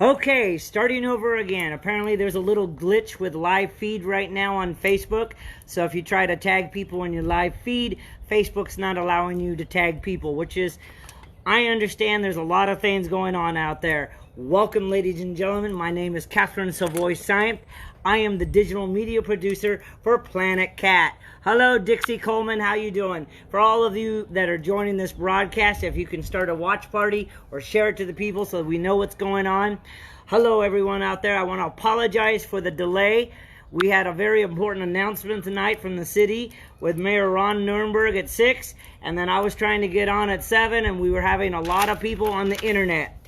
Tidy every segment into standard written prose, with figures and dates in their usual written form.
Okay, starting over again. Apparently there's a little glitch with live feed right now on Facebook. So if you try to tag people in your live feed, Facebook's not allowing you to tag people, which is, I understand there's a lot of things going on out there. Welcome, ladies and gentlemen. My name is KATHERINE.SYMTHE. I am the digital media producer for Planet Cat. Hello, Dixie Coleman. How you doing? For all of you that are joining this broadcast, if you can start a watch party or share it to the people so we know what's going on. Hello, everyone out there. I want to apologize for the delay. We had a very important announcement tonight from the city with Mayor Ron Nuremberg at 6, and then I was trying to get on at 7, and we were having a lot of people on the internet.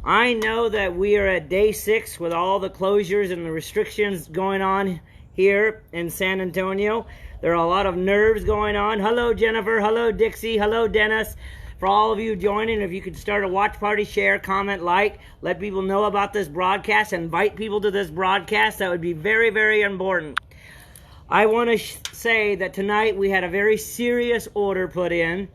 I know that we are at day 6 with all the closures and the restrictions going on here in San Antonio. There are a lot of nerves going on. Hello, Jennifer. Hello, Dixie. Hello, Dennis. For all of you joining, if you could start a watch party, share, comment, like, let people know about this broadcast, invite people to this broadcast, that would be very, very important. I want to say that tonight we had a very serious order put in,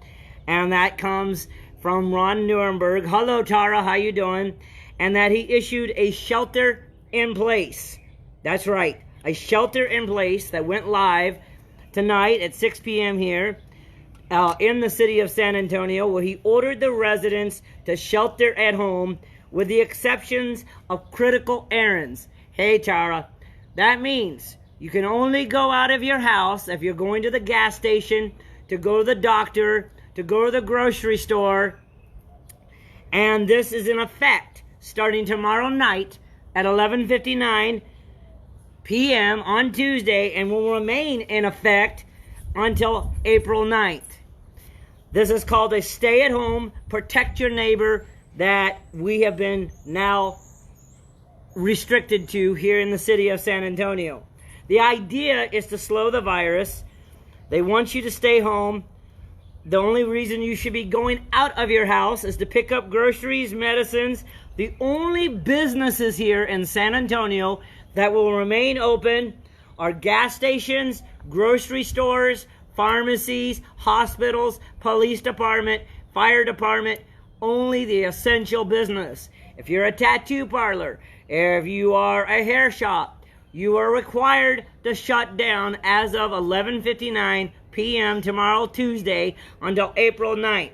and that comes from Ron Nuremberg. Hello, Tara, how you doing? And that he issued a shelter in place. That's right, a shelter in place that went live tonight at 6 p.m. here in the city of San Antonio, where he ordered the residents to shelter at home with the exceptions of critical errands. Hey, Tara, that means you can only go out of your house if you're going to the gas station, to go to the doctor, to go to the grocery store, and this is in effect starting tomorrow night at 11:59 p.m. on Tuesday and will remain in effect until April 9th. This is called a stay-at-home, protect your neighbor that we have been now restricted to here in the city of San Antonio. The idea is to slow the virus. They want you to stay home. The only reason you should be going out of your house is to pick up groceries, medicines. The only businesses here in San Antonio that will remain open are gas stations, grocery stores, pharmacies, hospitals, police department, fire department, only the essential business. If you're a tattoo parlor, if you are a hair shop, you are required to shut down as of 11:59 p.m. tomorrow, Tuesday, until April 9th.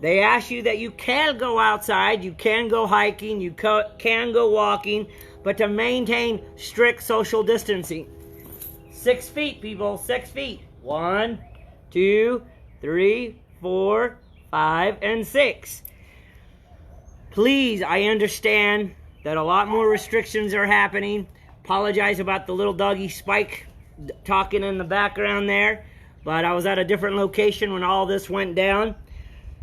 They ask you that you can go outside, you can go hiking, you can go walking, but to maintain strict social distancing. 6 feet, people, 6 feet. 1, 2, 3, 4, 5, and 6. Please, I understand that a lot more restrictions are happening. Apologize about the little doggy Spike talking in the background there, but I was at a different location when all this went down.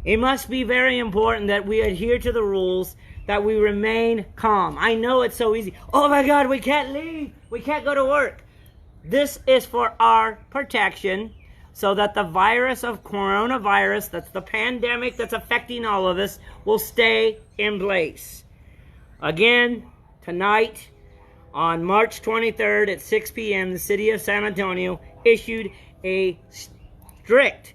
It must be very important that we adhere to the rules, that we remain calm. I know it's so easy. Oh my God, we can't leave. We can't go to work. This is for our protection so that the virus of coronavirus, that's the pandemic that's affecting all of us, will stay in place. Again, tonight on March 23rd at 6 p.m., the city of San Antonio issued a strict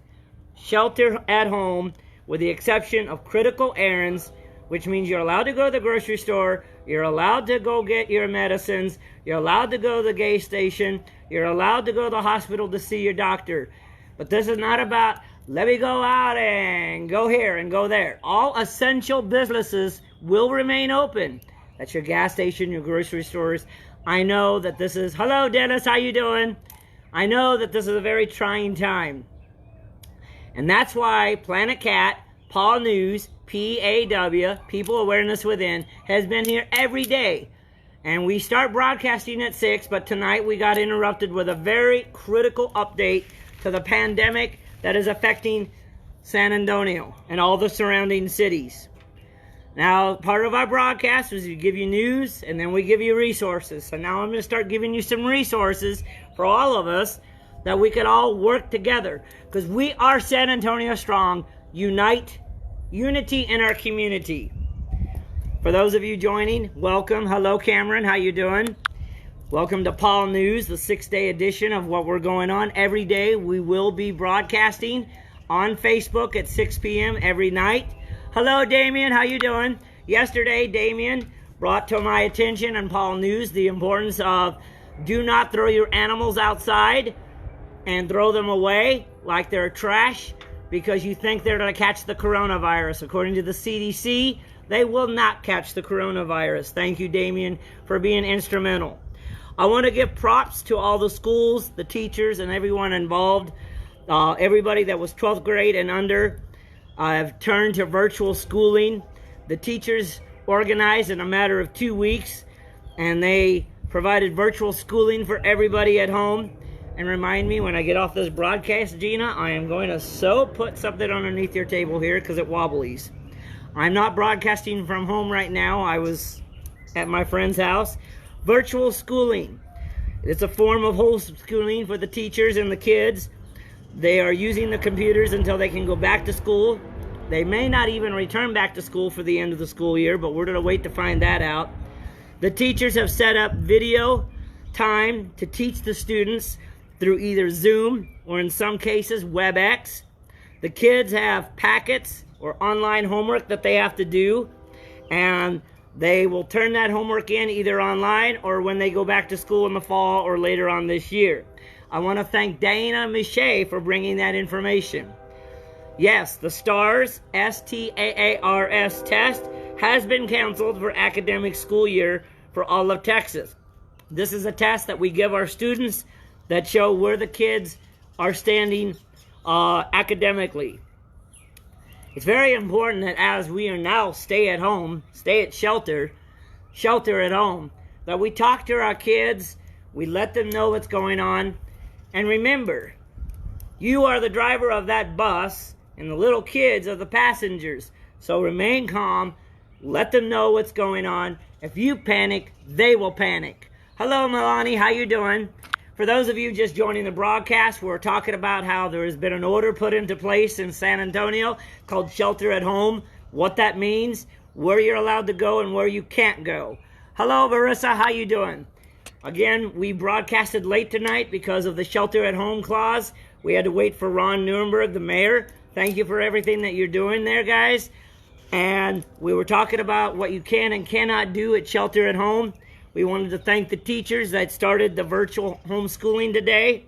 shelter at home with the exception of critical errands, which means you're allowed to go to the grocery store, you're allowed to go get your medicines, you're allowed to go to the gas station, you're allowed to go to the hospital to see your doctor. But this is not about, let me go out and go here and go there. All essential businesses will remain open. That's your gas station, your grocery stores. I know that this is, hello Dennis, how you doing? I know that this is a very trying time. And that's why Planet Cat, Paul News, P.A.W, People Awareness Within, has been here every day. And we start broadcasting at 6, but tonight we got interrupted with a very critical update to the pandemic that is affecting San Antonio and all the surrounding cities. Now, part of our broadcast is we give you news and then we give you resources. So now I'm going to start giving you some resources for all of us that we can all work together. Because we are San Antonio strong. Unity in our community. For those of you joining, welcome. Hello, Cameron. How you doing? Welcome to Paul News, the 6-day edition of what we're going on. Every day we will be broadcasting on Facebook at 6 p.m. every night. Hello, Damien. How you doing? Yesterday, Damien, brought to my attention on Paul News the importance of do not throw your animals outside and throw them away like they're trash because you think they're going to catch the coronavirus. According to the CDC, they will not catch the coronavirus. Thank you, Damien, for being instrumental. I want to give props to all the schools, the teachers, and everyone involved. Everybody that was 12th grade and under have turned to virtual schooling. The teachers organized in a matter of 2 weeks, and they provided virtual schooling for everybody at home. And remind me when I get off this broadcast, Gina, I am going to put something underneath your table here because it wobblies. I'm not broadcasting from home right now. I was at my friend's house. Virtual schooling. It's a form of homeschooling for the teachers and the kids. They are using the computers until they can go back to school. They may not even return back to school for the end of the school year, but we're going to wait to find that out. The teachers have set up video time to teach the students through either Zoom or in some cases WebEx. The kids have packets or online homework that they have to do, and they will turn that homework in either online or when they go back to school in the fall or later on this year. I want to thank Dana Miche for bringing that information. Yes, the STARS, S-T-A-A-R-S test has been canceled for academic school year for all of Texas. This is a test that we give our students that show where the kids are standing academically. It's very important that as we are now stay at shelter at home, that we talk to our kids, we let them know what's going on. And remember, you are the driver of that bus and the little kids are the passengers. So remain calm, let them know what's going on. If you panic, they will panic. Hello, Milani, how you doing? For those of you just joining the broadcast, we're talking about how there has been an order put into place in San Antonio called Shelter at Home, what that means, where you're allowed to go and where you can't go. Hello, Marissa, how you doing? Again, we broadcasted late tonight because of the Shelter at Home clause. We had to wait for Ron Nuremberg, the mayor. Thank you for everything that you're doing there, guys. And we were talking about what you can and cannot do at Shelter at Home. We wanted to thank the teachers that started the virtual homeschooling today.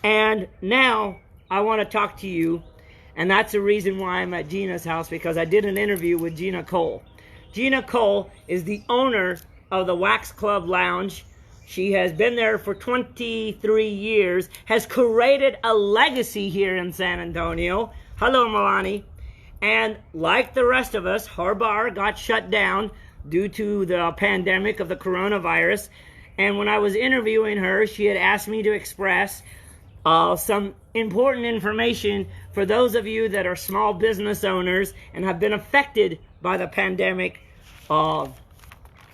And now I want to talk to you, and that's the reason why I'm at Gina's house, because I did an interview with Gina Cole. Gina Cole is the owner of the Wax Club Lounge. She has been there for 23 years, has created a legacy here in San Antonio. Hello, Milani. And like the rest of us, her bar got shut down due to the pandemic of the coronavirus. And when I was interviewing her, she had asked me to express some important information for those of you that are small business owners and have been affected by the pandemic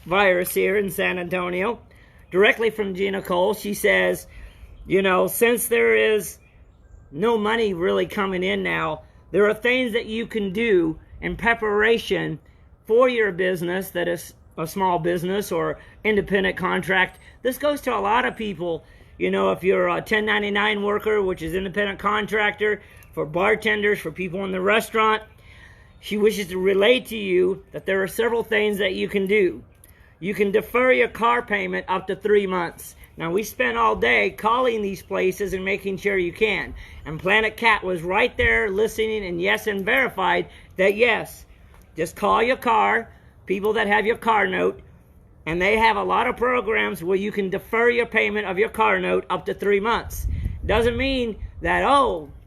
virus here in San Antonio. Directly from Gina Cole, she says, you know, since there is no money really coming in now, there are things that you can do in preparation for your business that is a small business or independent contract. This goes to a lot of people. You know, if you're a 1099 worker, which is independent contractor, for bartenders, for people in the restaurant, she wishes to relay to you that there are several things that you can do. You can defer your car payment up to 3 months. Now, we spent all day calling these places and making sure you can. And Planet Cat was right there listening and verified that yes, just call your car, people that have your car note, and they have a lot of programs where you can defer your payment of your car note up to 3 months. Doesn't mean that,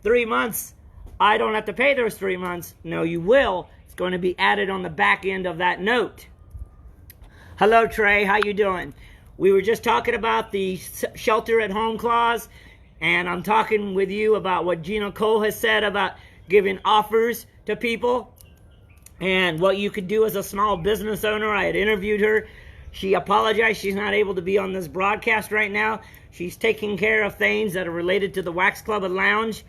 3 months, I don't have to pay those 3 months. No, you will. It's going to be added on the back end of that note. Hello, Trey. How you doing? We were just talking about the Shelter at Home clause, and I'm talking with you about what Gina Cole has said about giving offers to people and what you could do as a small business owner. I had interviewed her. She apologized. She's not able to be on this broadcast right now. She's taking care of things that are related to the Wax Club and Lounge.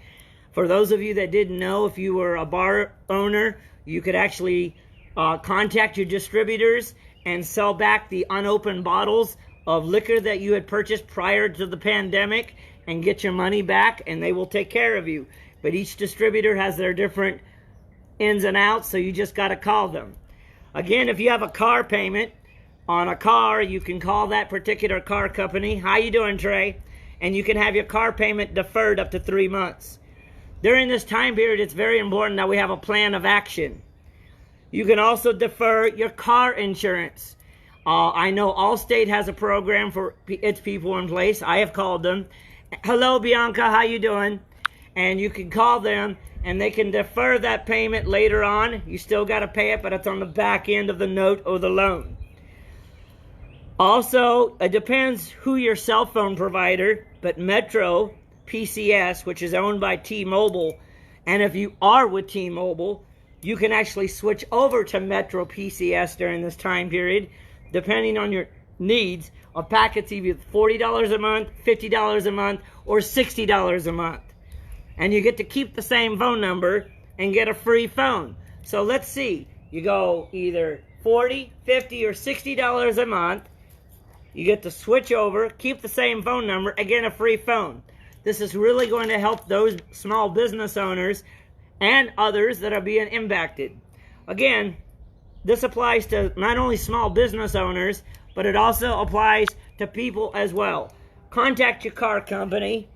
For those of you that didn't know, if you were a bar owner, you could actually contact your distributors and sell back the unopened bottles of liquor that you had purchased prior to the pandemic and get your money back, and they will take care of you. But each distributor has their different ins and outs, so you just got to call them. Again, if you have a car payment, on a car, you can call that particular car company. How you doing, Trey? And you can have your car payment deferred up to 3 months. During this time period, it's very important that we have a plan of action. You can also defer your car insurance. I know Allstate has a program for its people in place. I have called them. Hello, Bianca, how you doing? And you can call them, and they can defer that payment later on. You still got to pay it, but it's on the back end of the note or the loan. Also, it depends who your cell phone provider, but Metro PCS, which is owned by T-Mobile, and if you are with T-Mobile, you can actually switch over to Metro PCS during this time period, depending on your needs. A packet's either $40 a month, $50 a month, or $60 a month. And you get to keep the same phone number and get a free phone. So let's see. You go either $40, $50, or $60 a month. You get to switch over, keep the same phone number, and get a free phone. This is really going to help those small business owners and others that are being impacted. Again, this applies to not only small business owners, but it also applies to people as well. Contact your car company.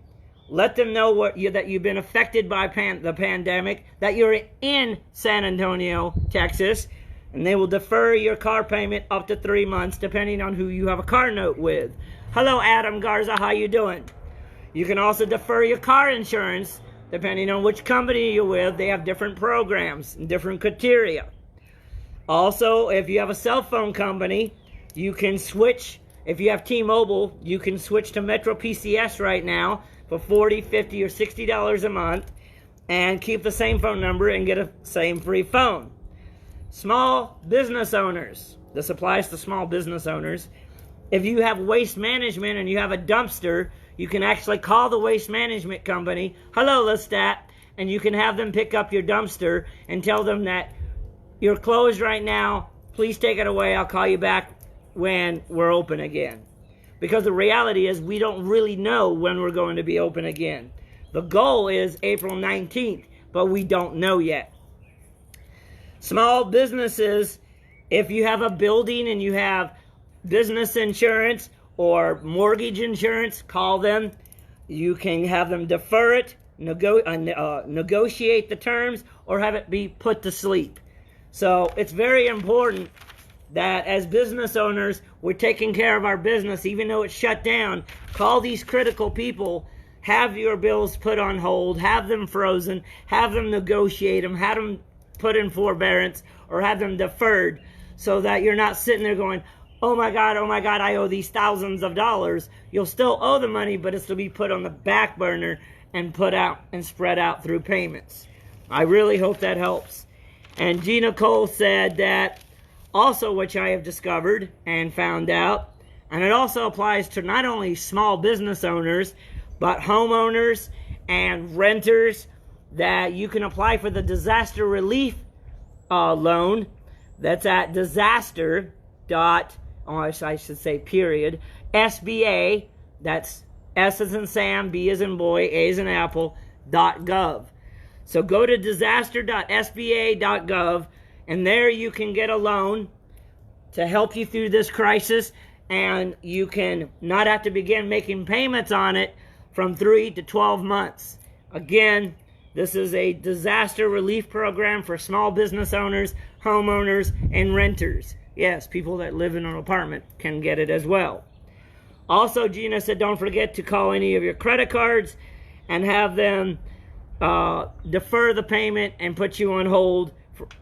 Let them know that you've been affected by the pandemic, that you're in San Antonio, Texas, and they will defer your car payment up to 3 months, depending on who you have a car note with. Hello, Adam Garza. How you doing? You can also defer your car insurance, depending on which company you're with. They have different programs and different criteria. Also, if you have a cell phone company, you can switch. If you have T-Mobile, you can switch to Metro PCS right now for $40, $50, or $60 a month and keep the same phone number and get a same free phone. Small business owners. This applies to small business owners. If you have waste management and you have a dumpster, you can actually call the waste management company. Hello, Lestat. And you can have them pick up your dumpster and tell them that you're closed right now. Please take it away. I'll call you back when we're open again. Because the reality is we don't really know when we're going to be open again. The goal is April 19th, but we don't know yet. Small businesses, if you have a building and you have business insurance or mortgage insurance, call them. You can have them defer it, negotiate the terms, or have it be put to sleep. So it's very important that as business owners, we're taking care of our business, even though it's shut down. Call these critical people, have your bills put on hold, have them frozen, have them negotiate them, have them put in forbearance, or have them deferred, so that you're not sitting there going, oh my God, I owe these thousands of dollars. You'll still owe the money, but it's to be put on the back burner and put out and spread out through payments. I really hope that helps. And Gina Cole said that also, which I have discovered and found out, and it also applies to not only small business owners, but homeowners and renters, that you can apply for the disaster relief loan. That's at disaster dot, I should say period, SBA, that's S as in Sam, B as in boy, A as in apple, .gov. So go to disaster.sba.gov, and there you can get a loan to help you through this crisis, and you can not have to begin making payments on it from 3 to 12 months. Again, this is a disaster relief program for small business owners, homeowners, and renters. Yes, people that live in an apartment can get it as well. Also, Gina said don't forget to call any of your credit cards and have them defer the payment and put you on hold,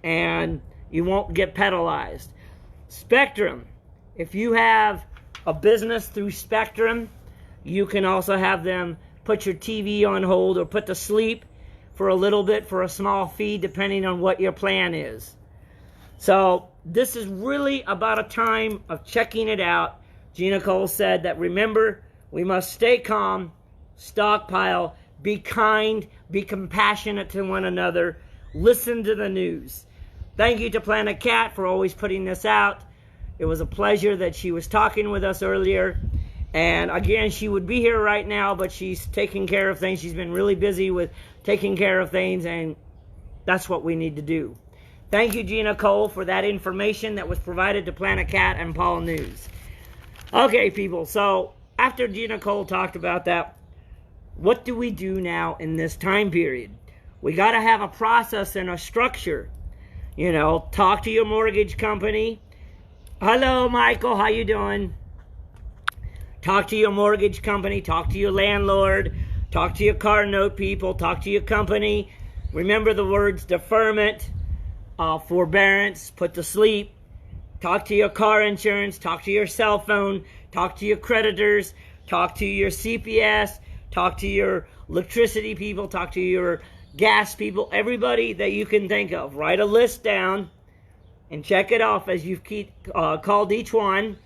and you won't get penalized. Spectrum. If you have a business through Spectrum, you can also have them put your TV on hold or put to sleep for a little bit for a small fee, depending on what your plan is. So this is really about a time of checking it out. Gina Cole said that, remember, we must stay calm, stockpile, be kind, be compassionate to one another, listen to the news. Thank you to Planet Cat for always putting this out. It was a pleasure that she was talking with us earlier. And again, she would be here right now, but she's taking care of things. She's been really busy with taking care of things, and that's what we need to do. Thank you, Gina Cole, for that information that was provided to Planet Cat and Paul News. Okay, people, so after Gina Cole talked about that, what do we do now in this time period? We got to have a process and a structure. You know, talk to your mortgage company. Hello, Michael, how you doing? Talk to your mortgage company, talk to your landlord, talk to your car note people, talk to your company. Remember the words deferment, forbearance, put to sleep. Talk to your car insurance, talk to your cell phone, talk to your creditors, talk to your CPS, talk to your electricity people, talk to your gas people, everybody that you can think of. Write a list down and check it off as you've called each one.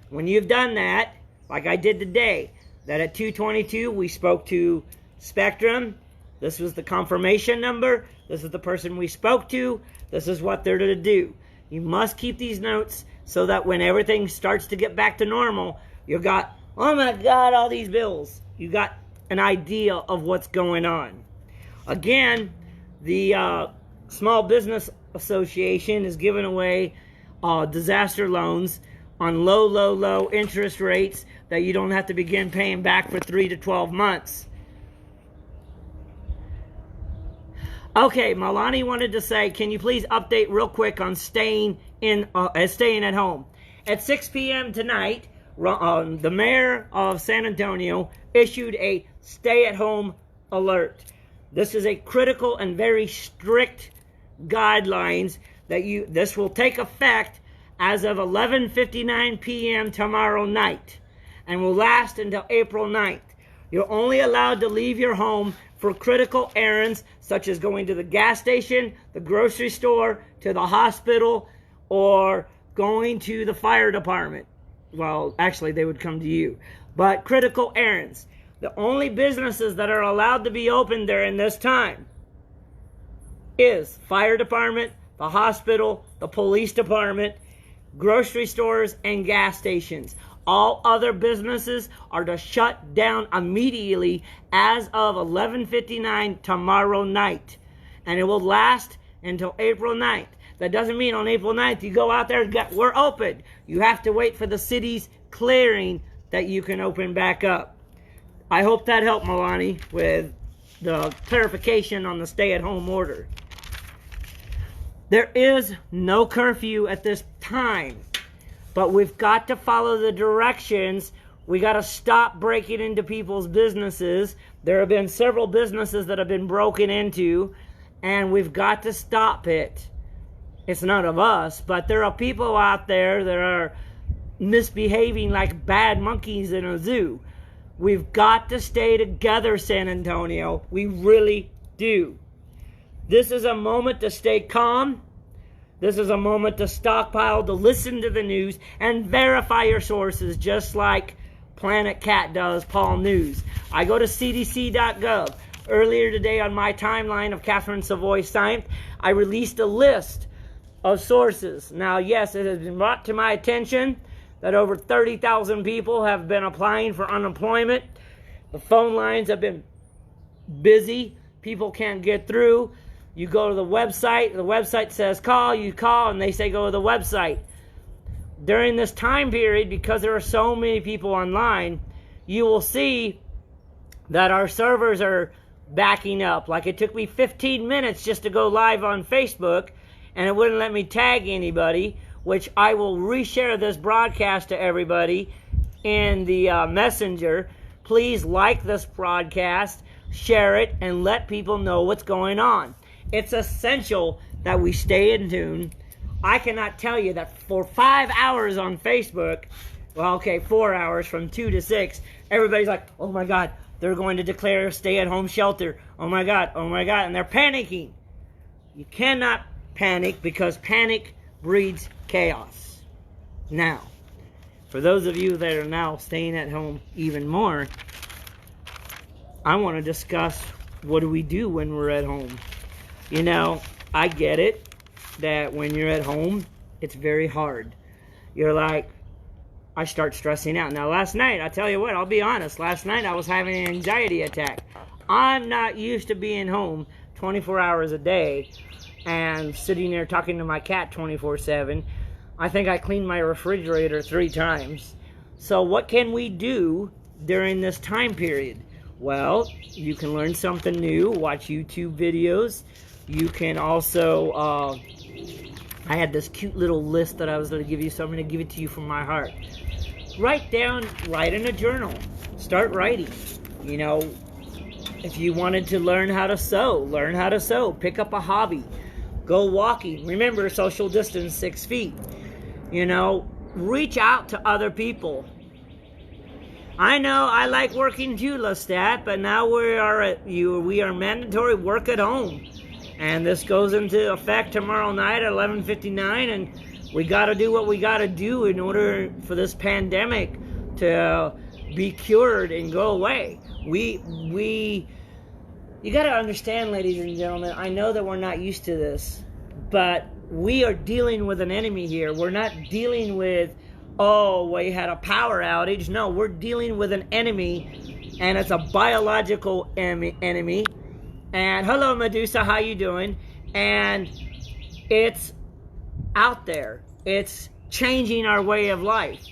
When you've done that, like I did today, that at 2:22 we spoke to Spectrum. This was the confirmation number. This is the person we spoke to. This is what they're to do. You must keep these notes so that when everything starts to get back to normal, you got, oh my God, all these bills. You got an idea of what's going on. Again, the Small Business Association is giving away disaster loans on low interest rates that you don't have to begin paying back for 3 to 12 months. Okay, Malani wanted to say, can you please update real quick on staying at home? At 6 p.m. tonight, the mayor of San Antonio issued a stay-at-home alert. This is a critical and very strict guidelines that this will take effect as of 11:59 p.m. tomorrow night and will last until April 9th. You're only allowed to leave your home for critical errands such as going to the gas station, the grocery store, to the hospital, or going to the fire department. Well, actually, they would come to you. But critical errands. The only businesses that are allowed to be open during this time is fire department, the hospital, the police department, grocery stores, and gas stations. All other businesses are to shut down immediately as of 11:59 tomorrow night. And it will last until April 9th. That doesn't mean on April 9th you go out there and we're open. You have to wait for the city's clearing that you can open back up. I hope that helped, Milani, with the clarification on the stay-at-home order. There is no curfew at this time, but we've got to follow the directions. We got to stop breaking into people's businesses. There have been several businesses that have been broken into, and we've got to stop it. It's none of us, but there are people out there that are misbehaving like bad monkeys in a zoo. We've got to stay together, San Antonio. We really do. This is a moment to stay calm. This is a moment to stockpile, to listen to the news, and verify your sources, just like Planet Cat does, Paul News. I go to cdc.gov. Earlier today on my timeline of KATHERINE.SYMTHE, I released a list of sources. Now, yes, it has been brought to my attention that over 30,000 people have been applying for unemployment. The phone lines have been busy. People can't get through. You go to the website says call, you call, and they say go to the website. During this time period, because there are so many people online, you will see that our servers are backing up. Like it took me 15 minutes just to go live on Facebook, and it wouldn't let me tag anybody, which I will reshare this broadcast to everybody in the messenger. Please like this broadcast, share it, and let people know what's going on. It's essential that we stay in tune. I cannot tell you that for 5 hours on Facebook, well, okay, 4 hours from 2 to 6, everybody's like, oh my God, they're going to declare a stay-at-home shelter. Oh my God, and they're panicking. You cannot panic because panic breeds chaos. Now, for those of you that are now staying at home even more, I want to discuss what do we do when we're at home. You know, I get it that when you're at home, it's very hard. You're like, I start stressing out. Now, last night, I tell you what, I'll be honest. Last night, I was having an anxiety attack. I'm not used to being home 24 hours a day. and sitting there talking to my cat 24/7. I think I cleaned my refrigerator 3 times. So what can we do during this time period? Well, you can learn something new, watch YouTube videos. You can also, I had this cute little list that I was going to give you, so I'm going to give it to you from my heart. Write in a journal. Start writing. You know, if you wanted to learn how to sew, learn how to sew. Pick up a hobby. Go walking. Remember, social distance 6 feet. You know, reach out to other people. I know I like working too, Lestat, but now we are mandatory work at home. And this goes into effect tomorrow night at 11:59, and we got to do what we got to do in order for this pandemic to be cured and go away. You got to understand, ladies and gentlemen, I know that we're not used to this, but we are dealing with an enemy here. We're not dealing with, oh, we had a power outage. No, we're dealing with an enemy, and it's a biological enemy. And hello, Medusa, how you doing? And it's out there. It's changing our way of life.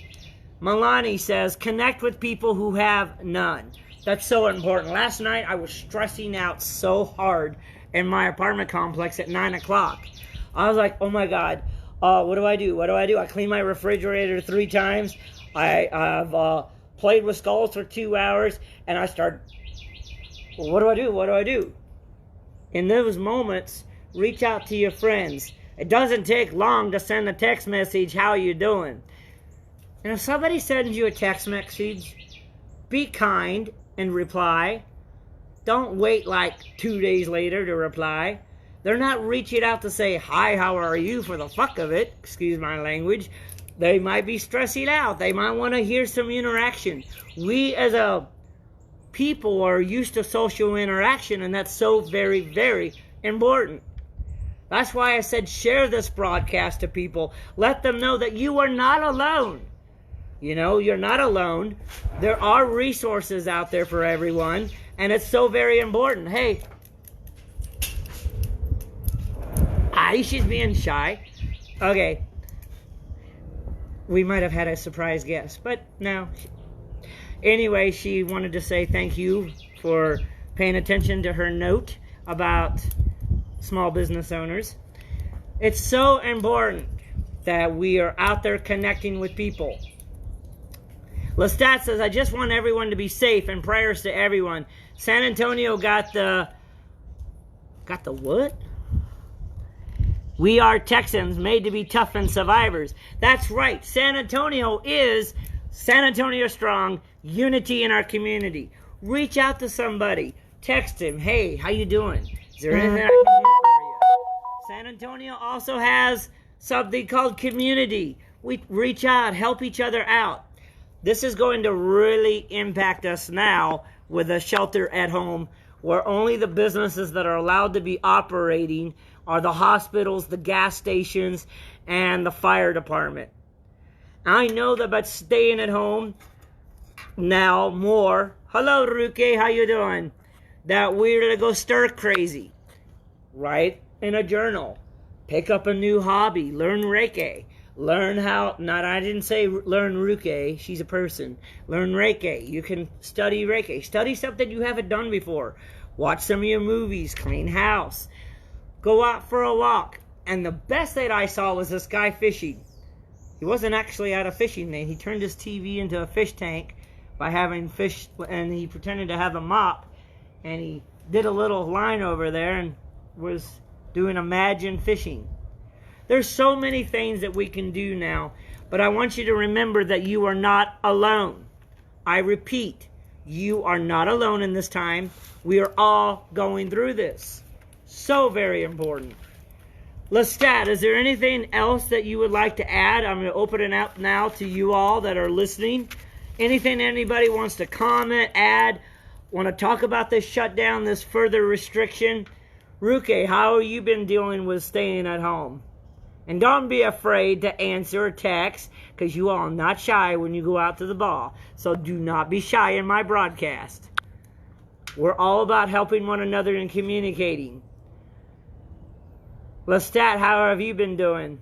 Milani says, connect with people who have none. That's so important. Last night, I was stressing out so hard in my apartment complex at 9 o'clock. I was like, oh my God, what do I do? What do I do? I clean my refrigerator 3 times. I've played with skulls for 2 hours, and I start, what do I do? What do I do? In those moments, reach out to your friends. It doesn't take long to send a text message, how you doing? And if somebody sends you a text message, be kind and reply. Don't wait like 2 days later to reply. They're not reaching out to say, hi, how are you, for the fuck of it. Excuse my language. They might be stressing out. They might want to hear some interaction. We as a people are used to social interaction, and that's so very, very important. That's why I said share this broadcast to people. Let them know that you are not alone. You know, you're not alone. There are resources out there for everyone, and it's so very important. Hey, Aisha's being shy. Okay. We might have had a surprise guest, but no. Anyway, she wanted to say thank you for paying attention to her note about small business owners. It's so important that we are out there connecting with people. Lestat says, I just want everyone to be safe, and prayers to everyone. San Antonio got the what? We are Texans, made to be tough and survivors. That's right. San Antonio is San Antonio strong, unity in our community. Reach out to somebody. Text him. Hey, how you doing? Is there anything I can do for you? San Antonio also has something called community. We reach out, help each other out. This is going to really impact us now with a shelter at home, where only the businesses that are allowed to be operating are the hospitals, the gas stations, and the fire department. I know that by staying at home now more, hello Ruke, how you doing? That we're going to go stir crazy. Write in a journal. Pick up a new hobby. Learn Reiki. Learn how, I didn't say learn Ruke, she's a person. Learn Reiki. You can study Reiki. Study something you haven't done before. Watch some of your movies. Clean house. Go out for a walk. And the best that I saw was this guy fishing. He wasn't actually at a fishing thing. He turned his TV into a fish tank by having fish, and he pretended to have a mop, and he did a little line over there and was doing imagine fishing. There's so many things that we can do now, but I want you to remember that you are not alone. I repeat, you are not alone in this time. We are all going through this. So very important. Lestat, is there anything else that you would like to add? I'm going to open it up now to you all that are listening. Anything anybody wants to comment, add, want to talk about this shutdown, this further restriction? Ruke, how have you been dealing with staying at home? And don't be afraid to answer a text, because you all are not shy when you go out to the ball. So do not be shy in my broadcast. We're all about helping one another and communicating. Lestat, how have you been doing?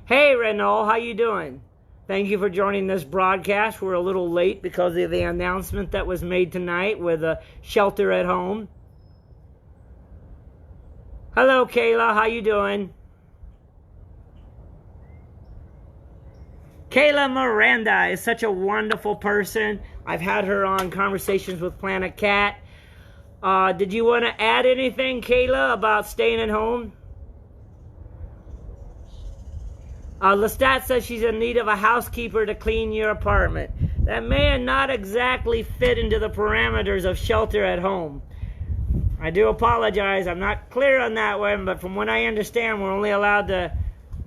Hey, Renault, how you doing? Thank you for joining this broadcast. We're a little late because of the announcement that was made tonight with a shelter at home. Hello, Kayla, how you doing? Kayla Miranda is such a wonderful person. I've had her on Conversations with Planet Cat. Did you want to add anything, Kayla, about staying at home? Lestat says she's in need of a housekeeper to clean your apartment. That may not exactly fit into the parameters of shelter at home. I do apologize. I'm not clear on that one, but from what I understand, we're only allowed to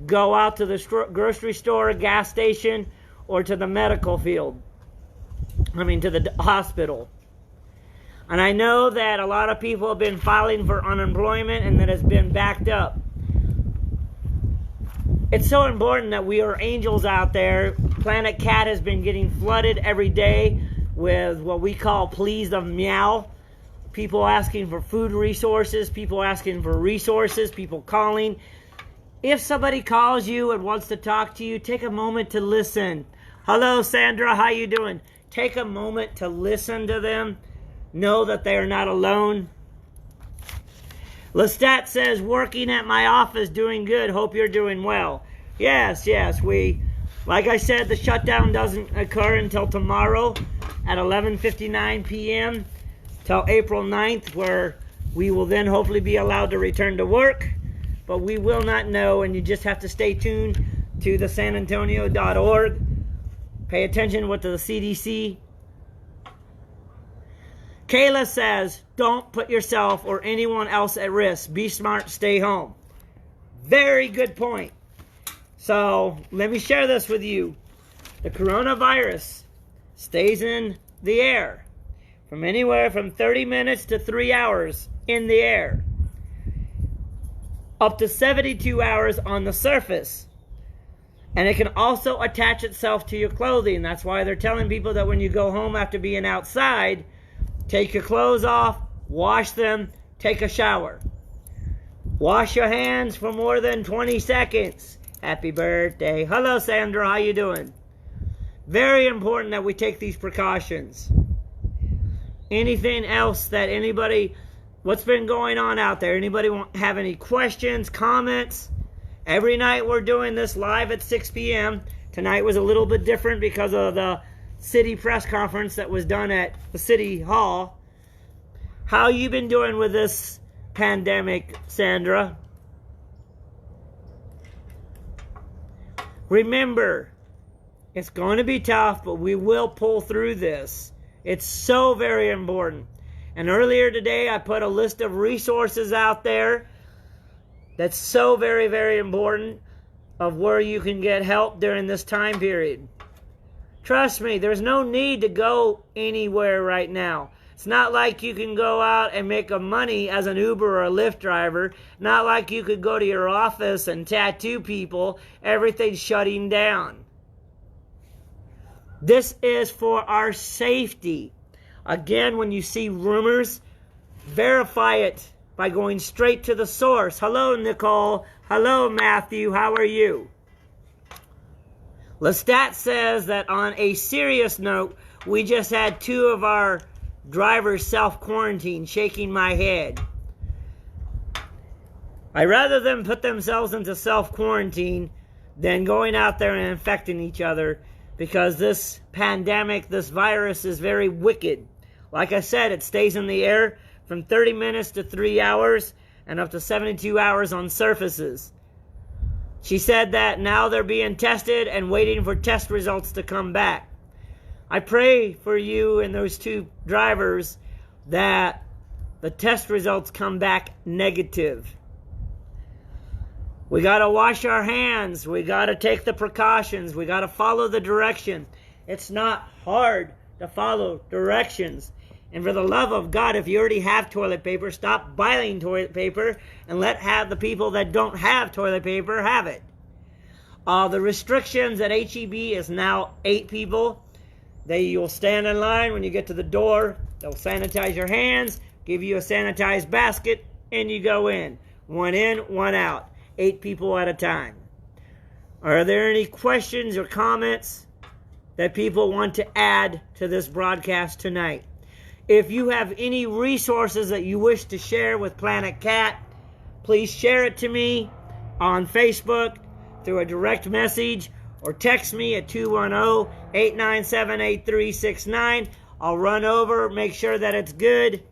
go out to the grocery store, gas station, or to the medical field. I mean, to the hospital. And I know that a lot of people have been filing for unemployment and that has been backed up. It's so important that we are angels out there. Planet Cat has been getting flooded every day with what we call pleas of meow. People asking for food resources, people asking for resources, people calling. If somebody calls you and wants to talk to you, take a moment to listen. Hello, Sandra, how you doing? Take a moment to listen to them. Know that they are not alone. Lestat says, working at my office, doing good. Hope you're doing well. Yes, like I said, the shutdown doesn't occur until tomorrow at 11:59 p.m. till April 9th, where we will then hopefully be allowed to return to work. But we will not know, and you just have to stay tuned to the sanantonio.org. Pay attention with the CDC. Kayla says, don't put yourself or anyone else at risk. Be smart, stay home. Very good point. So, let me share this with you. The coronavirus stays in the air from anywhere from 30 minutes to 3 hours in the air. Up to 72 hours on the surface. And it can also attach itself to your clothing. That's why they're telling people that when you go home after being outside, take your clothes off, wash them, take a shower. Wash your hands for more than 20 seconds. Happy birthday. Hello, Sandra. How you doing? Very important that we take these precautions. Anything else that anybody... What's been going on out there? Anybody have any questions, comments? Every night we're doing this live at 6 p.m. Tonight was a little bit different because of the city press conference that was done at the city hall. How you been doing with this pandemic, Sandra? Remember, it's going to be tough, but we will pull through this. It's so very important. And earlier today, I put a list of resources out there that's so very, very important of where you can get help during this time period. Trust me, there's no need to go anywhere right now. It's not like you can go out and make money as an Uber or a Lyft driver. Not like you could go to your office and tattoo people. Everything's shutting down. This is for our safety. Again, when you see rumors, verify it by going straight to the source. Hello, Nicole. Hello, Matthew. How are you? Lestat says that on a serious note, we just had 2 of our drivers self-quarantine, shaking my head. I'd rather them put themselves into self-quarantine than going out there and infecting each other, because this pandemic, this virus is very wicked. Like I said, it stays in the air from 30 minutes to 3 hours and up to 72 hours on surfaces. She said that now they're being tested and waiting for test results to come back. I pray for you and those 2 drivers that the test results come back negative. We got to wash our hands. We got to take the precautions. We got to follow the direction. It's not hard to follow directions. And for the love of God, if you already have toilet paper, stop buying toilet paper and have the people that don't have toilet paper have it. The restrictions at HEB is now 8 people. You'll stand in line when you get to the door. They'll sanitize your hands, give you a sanitized basket, and you go in. one in, one out. 8 people at a time. Are there any questions or comments that people want to add to this broadcast tonight? If you have any resources that you wish to share with Planet Cat, please share it to me on Facebook through a direct message or text me at 210-897-8369. I'll run over, make sure that it's good,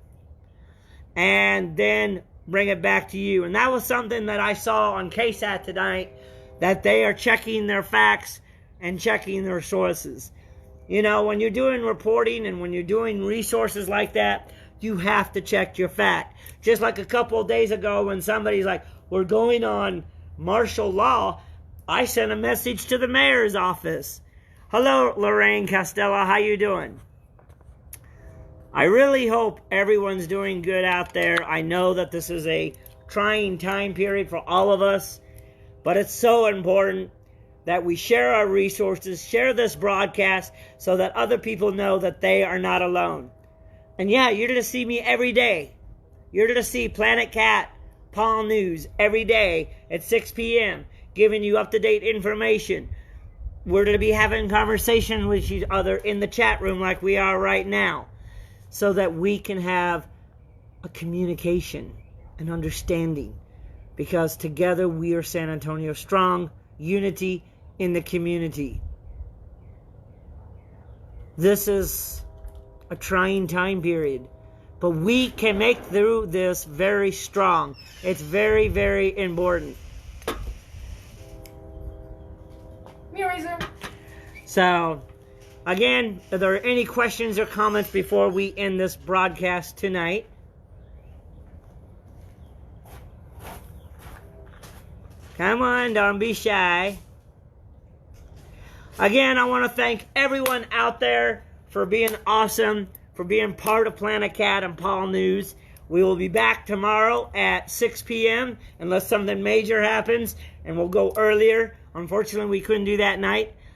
and then bring it back to you. And that was something that I saw on KSAT tonight, that they are checking their facts and checking their sources. You know, when you're doing reporting and when you're doing resources like that, you have to check your fact. Just like a couple of days ago when somebody's like, we're going on martial law, I sent a message to the mayor's office. Hello, Lorraine Costello, how you doing? I really hope everyone's doing good out there. I know that this is a trying time period for all of us, but it's so important that we share our resources, share this broadcast so that other people know that they are not alone. And yeah, you're going to see me every day. You're going to see Planet Cat, Paul News every day at 6 p.m. giving you up-to-date information. We're going to be having conversations with each other in the chat room like we are right now, so that we can have a communication and understanding. Because together we are San Antonio strong, unity in the community. This is a trying time period, but we can make through this very strong. It's very, very important. So, again, if there are any questions or comments before we end this broadcast tonight? Come on, don't be shy. Again, I want to thank everyone out there for being awesome, for being part of Planet Cat and Paul News. We will be back tomorrow at 6 p.m. unless something major happens, and we'll go earlier. Unfortunately, we couldn't do that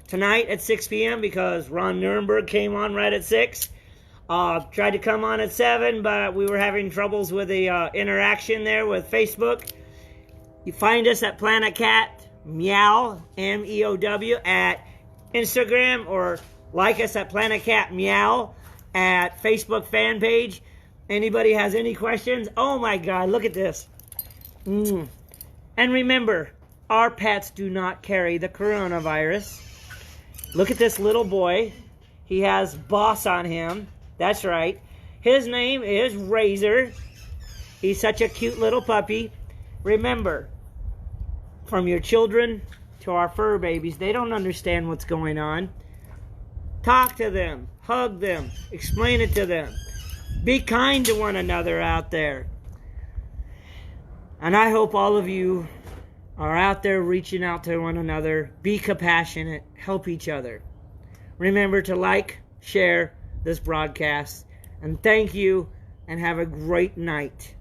tonight at 6 p.m. because Ron Nuremberg came on right at 6. Tried to come on at 7, but we were having troubles with the interaction there with Facebook. You find us at Planet Cat Meow, M-E-O-W, at Instagram, or like us at Planet Cat Meow at Facebook fan page. Anybody has any questions? Oh my God, look at this. And remember, our pets do not carry the coronavirus. Look at this little boy. He has Boss on him. That's right. His name is Razor. He's such a cute little puppy. Remember, from your children to our fur babies, they don't understand what's going on. Talk to them. Hug them. Explain it to them. Be kind to one another out there. And I hope all of you are out there reaching out to one another. Be compassionate. Help each other. Remember to like, share this broadcast. And thank you, and have a great night.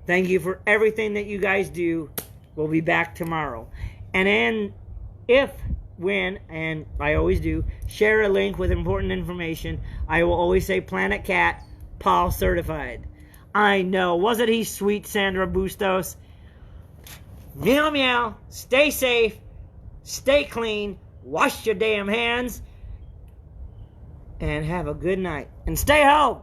Thank you for everything that you guys do. We'll be back tomorrow. And when, and I always do, share a link with important information, I will always say Planet Cat, Paul Certified. I know. Wasn't he sweet, Sandra Bustos? Meow, meow. Stay safe. Stay clean. Wash your damn hands. And have a good night. And stay home.